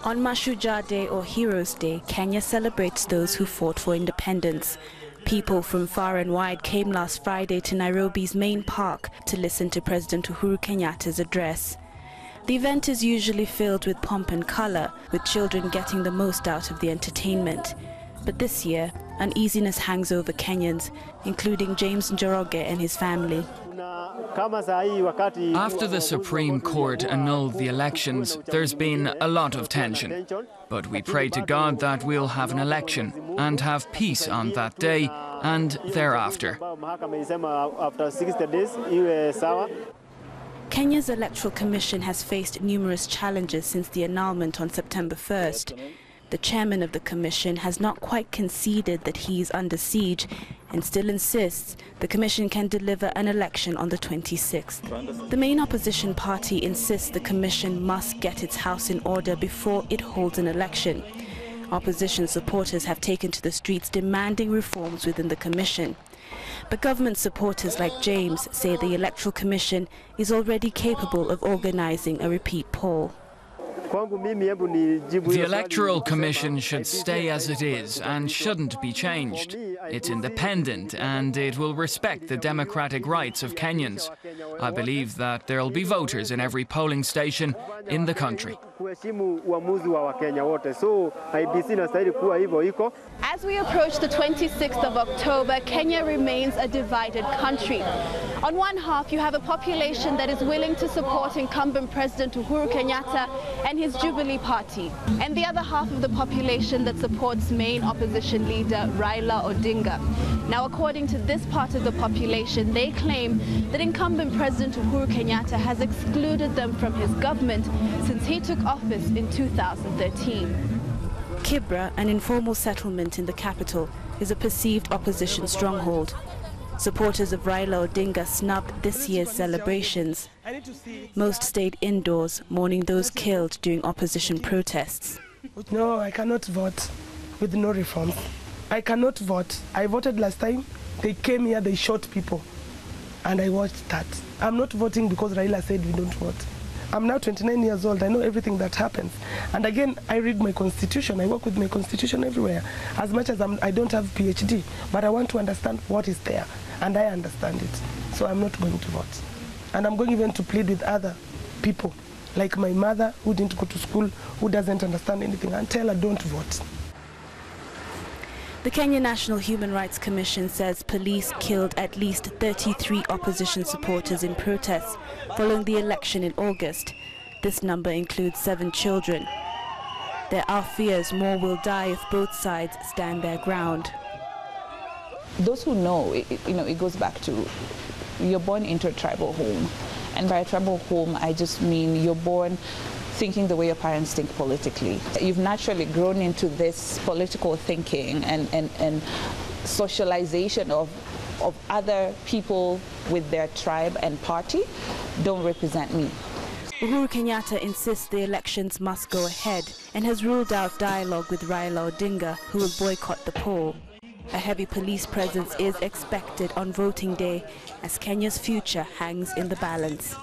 On Mashujaa Day or Heroes Day, Kenya celebrates those who fought for independence. People from far and wide came last Friday to Nairobi's main park to listen to President Uhuru Kenyatta's address. The event is usually filled with pomp and color, with children getting the most out of the entertainment. But this year, uneasiness hangs over Kenyans, including James Njoroge and his family. After the Supreme Court annulled the elections, there's been a lot of tension. But we pray to God that we'll have an election and have peace on that day and thereafter. Kenya's Electoral Commission has faced numerous challenges since the annulment on September 1st. The chairman of the commission has not quite conceded that he is under siege and still insists the commission can deliver an election on the 26th. The main opposition party insists the commission must get its house in order before it holds an election. Opposition supporters have taken to the streets demanding reforms within the commission. But government supporters like James say the Electoral Commission is already capable of organizing a repeat poll. The Electoral Commission should stay as it is and shouldn't be changed. It's independent and it will respect the democratic rights of Kenyans. I believe that there will be voters in every polling station in the country. As we approach the 26th of October, Kenya remains a divided country. On one half, you have a population that is willing to support incumbent President Uhuru Kenyatta and his Jubilee Party, and the other half of the population that supports main opposition leader Raila Odinga. Now, according to this part of the population, they claim that incumbent President Uhuru Kenyatta has excluded them from his government since he took office in 2013. Kibra, an informal settlement in the capital, is a perceived opposition stronghold. Supporters of Raila Odinga snubbed this year's celebrations. Most stayed indoors, mourning those killed during opposition protests. No, I cannot vote with no reforms. I cannot vote. I voted last time. They came here, they shot people. And I watched that. I'm not voting because Raila said we don't vote. I'm now 29 years old. I know everything that happens. And again, I read my constitution. I work with my constitution everywhere. As much as I don't have PhD, but I want to understand what is there. And I understand it. So I'm not going to vote. And I'm going even to plead with other people, like my mother who didn't go to school, who doesn't understand anything, and tell her don't vote. The Kenya National Human Rights Commission says police killed at least 33 opposition supporters in protests following the election in August. This number includes 7 children. There are fears more will die if both sides stand their ground. Those who know, it goes back to you're born into a tribal home. And by a tribal home, I just mean you're born thinking the way your parents think politically. You've naturally grown into this political thinking and socialization of other people with their tribe and party don't represent me. Uhuru Kenyatta insists the elections must go ahead and has ruled out dialogue with Raila Odinga, who will boycott the poll. A heavy police presence is expected on voting day as Kenya's future hangs in the balance.